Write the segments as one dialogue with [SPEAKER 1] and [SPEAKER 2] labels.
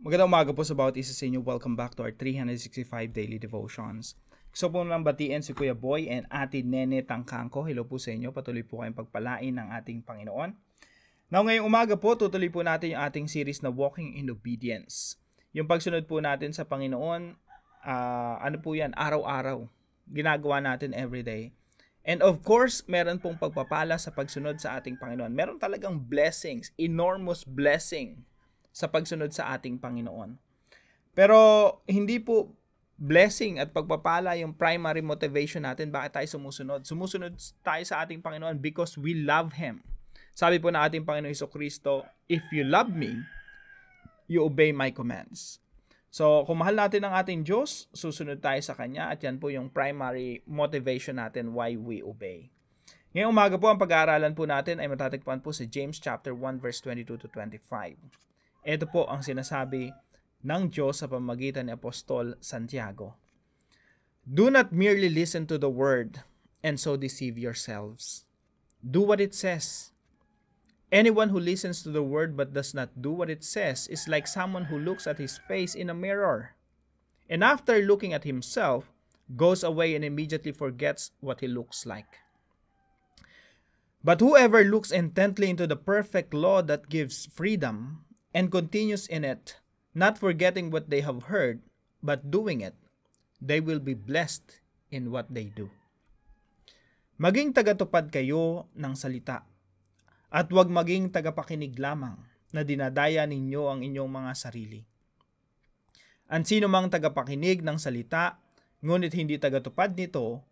[SPEAKER 1] Magandang umaga po sa bawat isa sa inyo. Welcome back to our 365 Daily Devotions. Gusto po nang batiin si Kuya Boy and Ate Nene Tangkangko. Hello po sa inyo. Patuloy po kayong pagpalain ng ating Panginoon. Now, ngayong umaga po, tutuloy po natin yung ating series na Walking in Obedience. Yung pagsunod po natin sa Panginoon, ano po yan, araw-araw. Ginagawa natin everyday. And of course, meron pong pagpapala sa pagsunod sa ating Panginoon. Meron talagang blessings, enormous blessing sa pagsunod sa ating Panginoon. Pero hindi po blessing at pagpapala yung primary motivation natin bakit tayo sumusunod. Sumusunod tayo sa ating Panginoon because we love Him. Sabi po na ating Panginoon Jesucristo, if you love me, you obey my commands. So, kung mahal natin ang ating Diyos, susunod tayo sa Kanya at yan po yung primary motivation natin why we obey. Ngayong umaga po, ang pag-aaralan po natin ay matatagpuan po sa James chapter 1 verse 22 to 25. Ito po ang sinasabi ng Diyos sa pamamagitan ni Apostol Santiago. Do not merely listen to the word and so deceive yourselves. Do what it says. Anyone who listens to the word but does not do what it says is like someone who looks at his face in a mirror, and after looking at himself, goes away and immediately forgets what he looks like. But whoever looks intently into the perfect law that gives freedom and continues in it, not forgetting what they have heard, but doing it, they will be blessed in what they do. Maging tagatupad kayo ng salita, at huwag maging tagapakinig lamang na dinadaya ninyo ang inyong mga sarili. Ang sino mang tagapakinig ng salita, ngunit hindi tagatupad nito,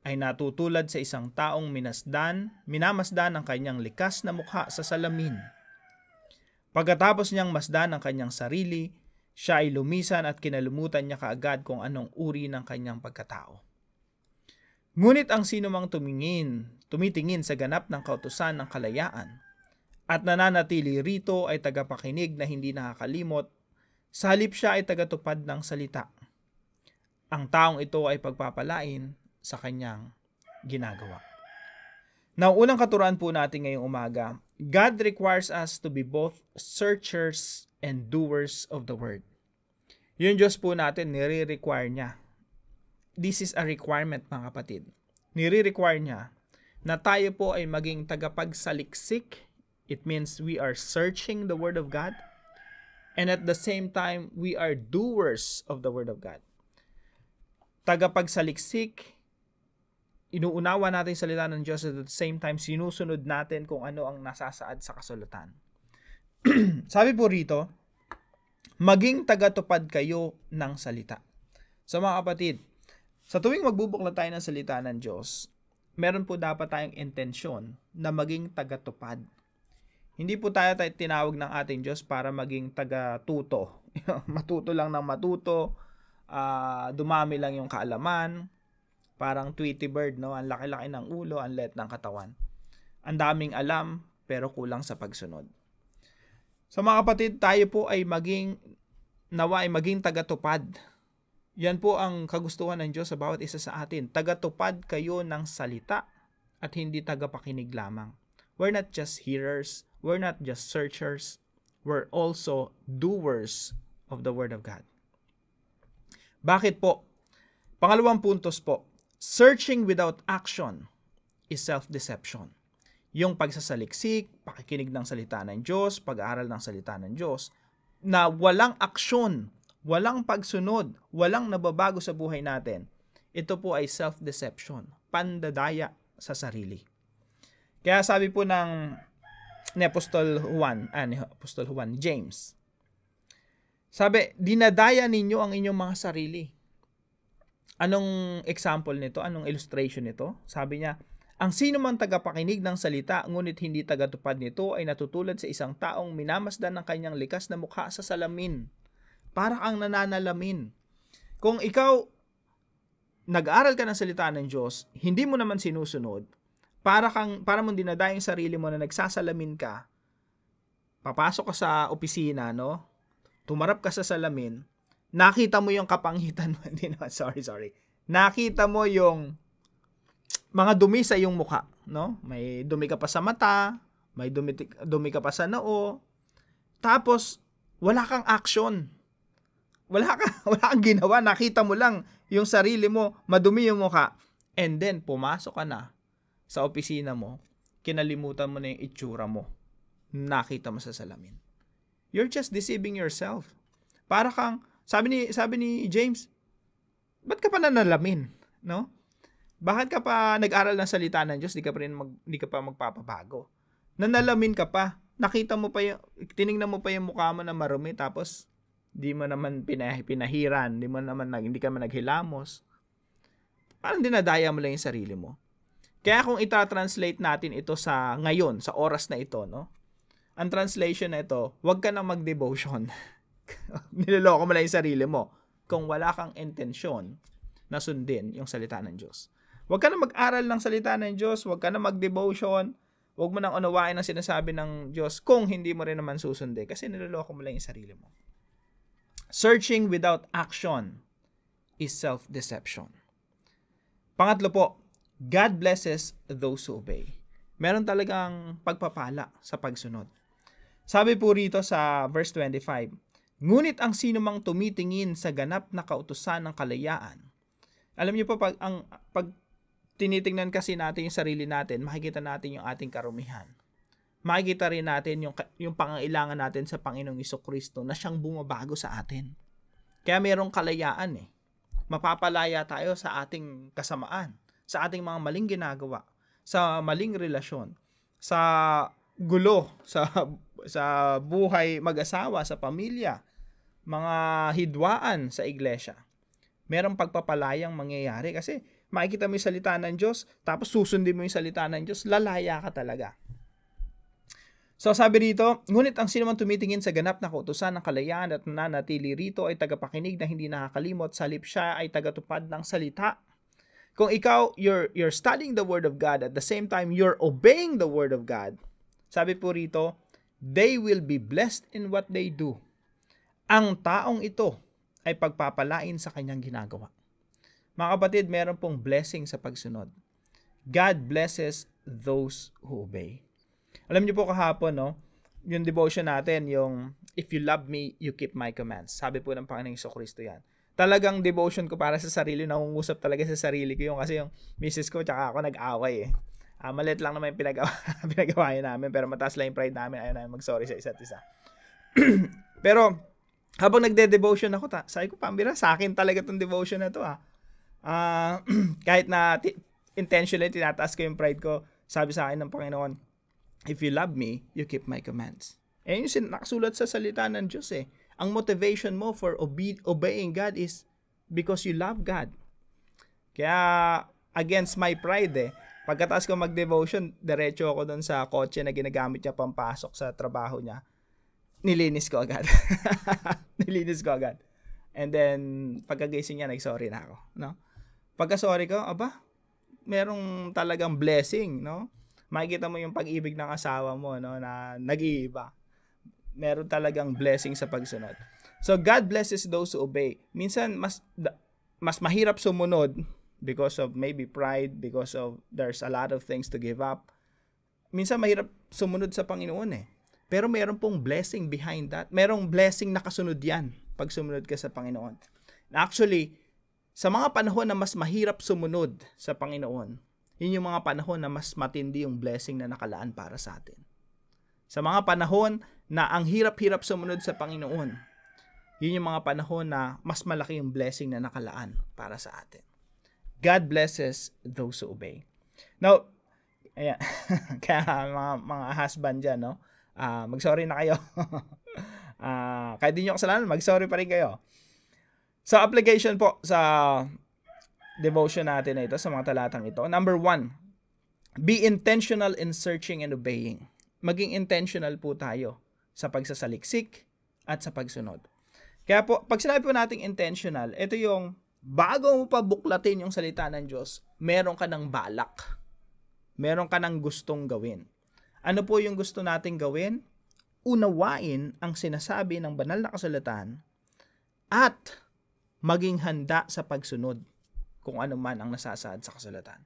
[SPEAKER 1] ay natutulad sa isang taong minamasdan ang kanyang likas na mukha sa salamin. Pagkatapos niyang masdan ang kanyang sarili, siya ay lumisan at kinalimutan niya kaagad kung anong uri ng kanyang pagkatao. Ngunit ang sino mang tumitingin sa ganap ng kautusan ng kalayaan at nananatili rito ay tagapakinig na hindi nakakalimot, sa halip siya ay tagatupad ng salita. Ang taong ito ay pagpapalain sa kanyang ginagawa. Now, unang katuruan po natin ngayong umaga, God requires us to be both searchers and doers of the word. Yung Diyos po natin, nire-require niya. This is a requirement, mga kapatid. Nire-require niya na tayo po ay maging tagapagsaliksik. It means we are searching the word of God. And at the same time, we are doers of the word of God. Tagapagsaliksik, inuunawa natin yung salita ng Diyos at at the same time, sinusunod natin kung ano ang nasasaad sa kasulatan. Sabi po rito, maging tagatupad kayo ng salita. So mga kapatid, sa tuwing magbubuklat tayo ng salita ng Diyos, meron po dapat tayong intensyon na maging tagatupad. Hindi po tayo tinawag ng ating Diyos para maging tagatuto. Matuto lang ng matuto, dumami lang yung kaalaman, parang Tweety Bird, no? Ang laki-laki ng ulo, ang liit ng katawan. Ang daming alam, pero kulang sa pagsunod. So mga kapatid, tayo po ay maging tagatupad. Yan po ang kagustuhan ng Diyos sa bawat isa sa atin. Tagatupad kayo ng salita at hindi tagapakinig lamang. We're not just hearers, we're not just searchers, we're also doers of the Word of God. Bakit po? Pangalawang puntos po, searching without action is self-deception. Yung pagsasaliksik, pakikinig ng salita ng Diyos, pag-aaral ng salita ng Diyos, na walang aksyon, walang pagsunod, walang nababago sa buhay natin, ito po ay self-deception, pandadaya sa sarili. Kaya sabi po ni Apostol Juan, James, sabi, dinadaya ninyo ang inyong mga sarili. Anong example nito? Anong illustration nito? Sabi niya, ang sino mang tagapakinig ng salita ngunit hindi tagatupad nito ay natutulad sa isang taong minamasdan ng kanyang likas na mukha sa salamin. Para kang nananalamin. Kung ikaw nag-aaral ka ng salita ng Diyos, hindi mo naman sinusunod, para mong dinadaya yung sarili mo na nagsasalamin ka, papasok ka sa opisina, no? Tumarap ka sa salamin, nakita mo yung kapangitan mo, sorry. Nakita mo yung mga dumi sa iyong mukha, no? May dumi ka pa sa mata, may dumi ka pa sa noo. Tapos wala kang action. Wala kang ginawa, nakita mo lang yung sarili mo, madumi yung mukha, and then pumasok ka na sa opisina mo, kinalimutan mo na yung itsura mo, nakita mo sa salamin. You're just deceiving yourself. Para kang, sabi ni James, ba't ka pa nanalamin? No? Bakit ka pa nag-aral ng salita ng Diyos, di ka pa magpapabago? Nanalamin ka pa, nakita mo pa tiningnan mo pa yung mukha mo na marumi, tapos di mo naman pinahiran, hindi ka man naghilamos. Parang dinadaya mo lang yung sarili mo. Kaya kung ita-translate natin ito sa ngayon, sa oras na ito, no? Ang translation na ito, huwag ka nang mag-devotion. Niloloko mo lang yung sarili mo kung wala kang intensyon na sundin yung salita ng Diyos. Huwag ka nang mag-aral ng salita ng Diyos, huwag ka nang mag-devotion, huwag mo nang unawain ang sinasabi ng Diyos kung hindi mo rin naman susundin kasi niloloko mo lang yung sarili mo. Searching without action is self-deception. Pangatlo po, God blesses those who obey. Meron talagang pagpapala sa pagsunod. Sabi po rito sa verse 25, ngunit ang sino mang tumitingin sa ganap na kautusan ng kalayaan. Alam niyo po, pag tinitingnan kasi natin yung sarili natin, makikita natin yung ating karumihan. Makikita rin natin yung pangangailangan natin sa Panginoong Jesucristo na siyang bumabago sa atin. Kaya mayroong kalayaan eh. Mapapalaya tayo sa ating kasamaan, sa ating mga maling ginagawa, sa maling relasyon, sa gulo, sa buhay mag-asawa, sa pamilya, mga hidwaan sa iglesia. Merong pagpapalayang mangyayari kasi makikita mo yung salita ng Diyos, tapos susundin mo yung salita ng Diyos, lalaya ka talaga. So sabi rito, ngunit ang sino man tumitingin sa ganap na kautusan ng kalayaan at nanatili rito ay tagapakinig na hindi nakakalimot, salip siya ay tagatupad ng salita. Kung ikaw, you're studying the Word of God at the same time you're obeying the Word of God, sabi po rito, they will be blessed in what they do. Ang taong ito ay pagpapalain sa kanyang ginagawa. Mga kapatid, meron pong blessing sa pagsunod. God blesses those who obey. Alam niyo po kahapon, no? Yung devotion natin, yung if you love me, you keep my commands. Sabi po ng Panginoong Jesucristo yan. Talagang devotion ko para sa sarili, nangungusap talaga sa sarili ko yung kasi yung misis ko tsaka ako nag-away eh. Maliit lang naman yung pinagawa namin, pero mataas lang yung pride namin, ayaw namin mag-sorry sa isa't isa. Pero habang nagde-devotion ako, sabi ko, pambira, sa akin talaga tong devotion na to kahit na intentionally tinataas ko yung pride ko, sabi sa akin ng Panginoon, if you love me, you keep my commands. Eh yung nakasulat sa salita ng Diyos eh. Ang motivation mo for obeying God is because you love God. Kaya against my pride eh. Pagkatapos ko mag-devotion, diretso ako doon sa kotse na ginagamit niya pampasok sa trabaho niya. Nilinis ko agad. And then, pagkagising niya, nag-sorry na ako. No? Pagka-sorry ko, merong talagang blessing, no? Makikita mo yung pag-ibig ng asawa mo, no, na nag-iiba. Meron talagang blessing sa pagsunod. So, God blesses those who obey. Minsan, mas mahirap sumunod because of maybe pride, because of there's a lot of things to give up. Minsan, mahirap sumunod sa Panginoon eh. Pero meron pong blessing behind that. Merong blessing na kasunod yan pag sumunod ka sa Panginoon. Actually, sa mga panahon na mas mahirap sumunod sa Panginoon, yun yung mga panahon na mas matindi yung blessing na nakalaan para sa atin. Sa mga panahon na ang hirap-hirap sumunod sa Panginoon, yun yung mga panahon na mas malaki yung blessing na nakalaan para sa atin. God blesses those who obey. Now, ayan, kaya mga husband dyan, no? Mag-sorry na kayo. Kahit di nyo kasalanan, mag-sorry pa rin kayo. So, application po sa devotion natin na ito, sa mga talatang ito. Number 1, be intentional in searching and obeying. Maging intentional po tayo sa pagsasaliksik at sa pagsunod. Kaya po, pag sinabi po nating intentional, ito yung bago mo pa buklatin yung salita ng Diyos, meron ka ng balak. Meron ka ng gustong gawin. Ano po yung gusto nating gawin? Unawain ang sinasabi ng banal na kasulatan at maging handa sa pagsunod kung ano man ang nasasaad sa kasulatan.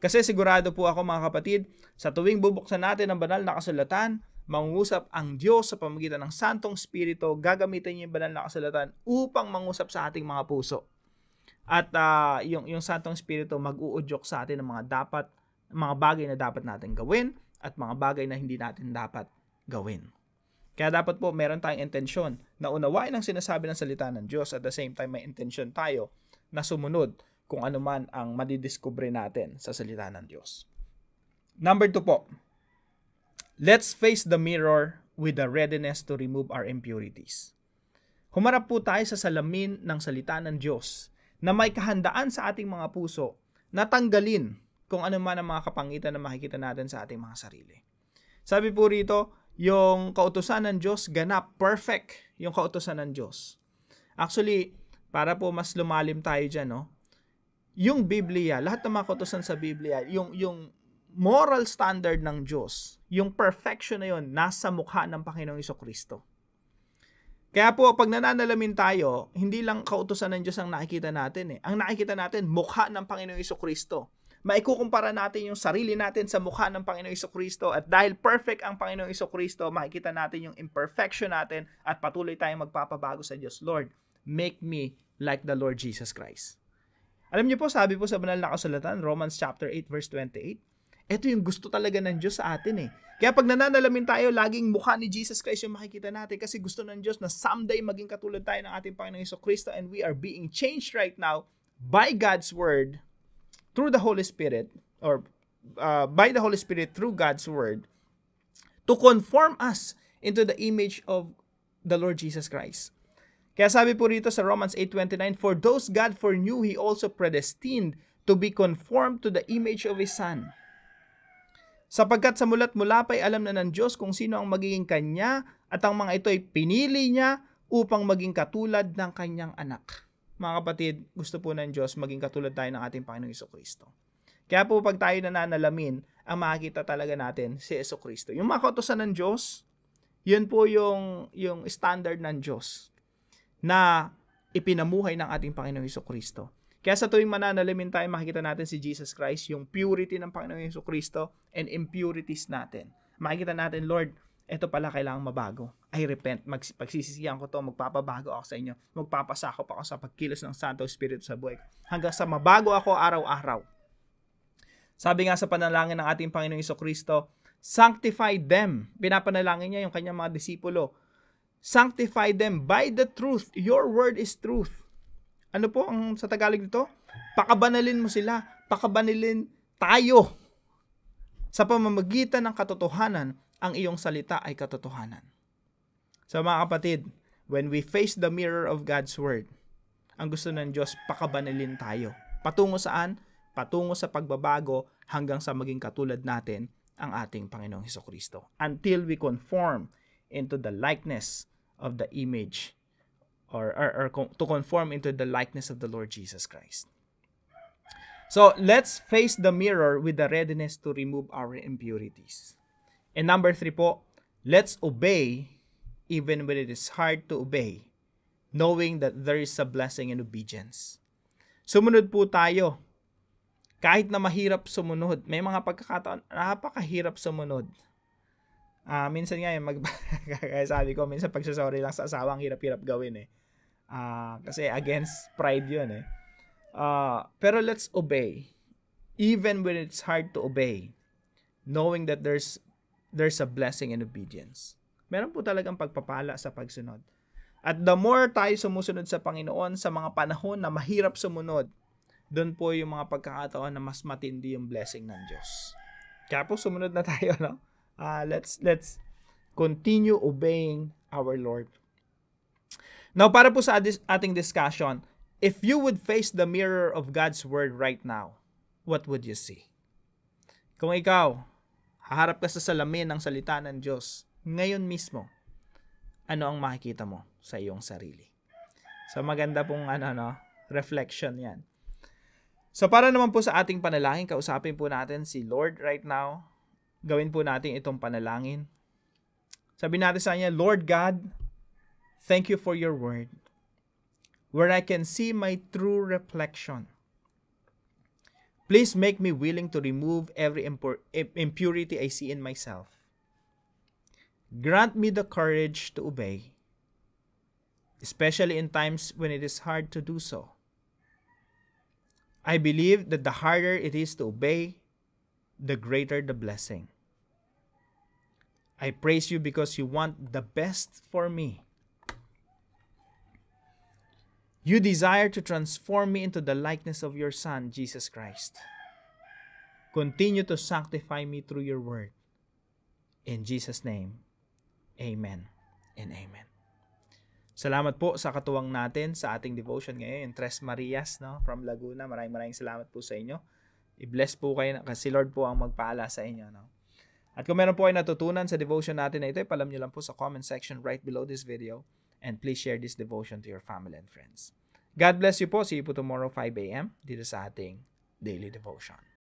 [SPEAKER 1] Kasi sigurado po ako mga kapatid, sa tuwing bubuksan natin ang banal na kasulatan, mangungusap ang Diyos sa pamamagitan ng Santong Espiritu, gagamitin niya yung banal na kasulatan upang mangusap sa ating mga puso. At yung Santong Espiritu mag-uudyok sa atin ng mga bagay na dapat natin gawin at mga bagay na hindi natin dapat gawin. Kaya dapat po meron tayong intensyon na unawain ang sinasabi ng salita ng Diyos, at the same time may intensyon tayo na sumunod kung ano man ang madidiscover natin sa salita ng Diyos. Number 2 po, let's face the mirror with the readiness to remove our impurities. Humarap po tayo sa salamin ng salita ng Diyos na may kahandaan sa ating mga puso na tanggalin kung ano man ang mga kapangitan na makikita natin sa ating mga sarili. Sabi po rito, yung kautusan ng Diyos, ganap, perfect yung kautusan ng Diyos. Actually, para po mas lumalim tayo dyan, no? Yung Biblia, lahat ng mga kautusan sa Biblia, yung moral standard ng Diyos, yung perfection na yun, nasa mukha ng Panginoong Jesucristo. Kaya po, pag nananalamin tayo, hindi lang kautusan ng Diyos ang nakikita natin. Ang nakikita natin, mukha ng Panginoong Jesucristo. Maikukumpara natin yung sarili natin sa mukha ng Panginoong Jesucristo, at dahil perfect ang Panginoong Jesucristo, makikita natin yung imperfection natin at patuloy tayong magpapabago sa Diyos. Lord, make me like the Lord Jesus Christ. Alam niyo po, sabi po sa banal na kasulatan, Romans chapter 8 verse 28, ito yung gusto talaga ng Diyos sa atin eh. Kaya pag nananalamin tayo, laging mukha ni Jesus Christ yung makikita natin, kasi gusto ng Diyos na someday maging katulad tayo ng ating Panginoong Jesucristo, and we are being changed right now by God's Word through the Holy Spirit, or by the Holy Spirit through God's Word, to conform us into the image of the Lord Jesus Christ. Kaya sabi po rito sa Romans 8:29, for those God foreknew, He also predestined to be conformed to the image of His Son. Sapagkat sa mulat mula pa'y alam na ng Diyos kung sino ang magiging Kanya, at ang mga ito ay pinili Niya upang maging katulad ng Kanyang anak. Mga kapatid, gusto po ng Diyos maging katulad tayo ng ating Panginoong Jesucristo. Kaya po pag tayo nananalamin, ang makikita talaga natin si Jesucristo. Yung mga kautusan ng Diyos, yun po yung standard ng Diyos na ipinamuhay ng ating Panginoong Jesucristo. Kaya sa tuwing mananalamin tayo, makikita natin si Jesus Christ, yung purity ng Panginoong Jesucristo and impurities natin. Makikita natin, Lord, ito pala kailangang mabago. I repent. Pagsisisihan ko to, magpapabago ako sa inyo. Magpapasakop ako sa pagkilos ng Santo Espiritu sa buhay. Hanggang sa mabago ako araw-araw. Sabi nga sa panalangin ng ating Panginoong Jesucristo, sanctify them. Pinapanalangin niya yung kanyang mga disipulo. Sanctify them by the truth. Your word is truth. Ano po ang sa Tagalog dito? Pakabanalin mo sila. Pakabanalin tayo. Sa pamamagitan ng katotohanan, ang iyong salita ay katotohanan. So mga kapatid, when we face the mirror of God's Word, ang gusto ng Diyos, pakabanalin tayo. Patungo saan? Patungo sa pagbabago hanggang sa maging katulad natin ang ating Panginoong Jesucristo. Until we conform into the likeness of the image, or to conform into the likeness of the Lord Jesus Christ. So let's face the mirror with the readiness to remove our impurities. And number 3 po, let's obey even when it is hard to obey, knowing that there is a blessing in obedience. Sumunod po tayo. Kahit na mahirap sumunod, may mga pagkakataon, napakahirap sumunod. Minsan nga, sabi ko, minsan pagsasorry lang sa asawa, ang hirap-hirap gawin eh. Kasi against pride yun eh. Pero let's obey, even when it's hard to obey, knowing that there's a blessing in obedience. Meron po talagang pagpapala sa pagsunod. At the more tayo sumusunod sa Panginoon sa mga panahon na mahirap sumunod, doon po yung mga pagkakataon na mas matindi yung blessing ng Diyos. Kaya po sumunod na tayo, no? Let's continue obeying our Lord. Now, para po sa ating discussion, if you would face the mirror of God's Word right now, what would you see? Kung ikaw, haharap ka sa salamin ng salita ng Diyos, ngayon mismo, ano ang makikita mo sa iyong sarili? So maganda pong reflection yan. So para naman po sa ating panalangin, kausapin po natin si Lord right now. Gawin po natin itong panalangin. Sabi natin sa Kanya, Lord God, thank you for your word, where I can see my true reflection. Please make me willing to remove every impurity I see in myself. Grant me the courage to obey, especially in times when it is hard to do so. I believe that the harder it is to obey, the greater the blessing. I praise you because you want the best for me. You desire to transform me into the likeness of your Son, Jesus Christ. Continue to sanctify me through your word. In Jesus' name, amen and amen. Salamat po sa katuwang natin sa ating devotion ngayon, yung Tres Marias, no, from Laguna. Maraming salamat po sa inyo. I-bless po kayo kasi Lord po ang magpaala sa inyo. No? At kung meron po kayo natutunan sa devotion natin na ito, ipalam nyo lang po sa comment section right below this video. And please share this devotion to your family and friends. God bless you po. See you po tomorrow 5 a.m. dito sa ating Daily Devotion.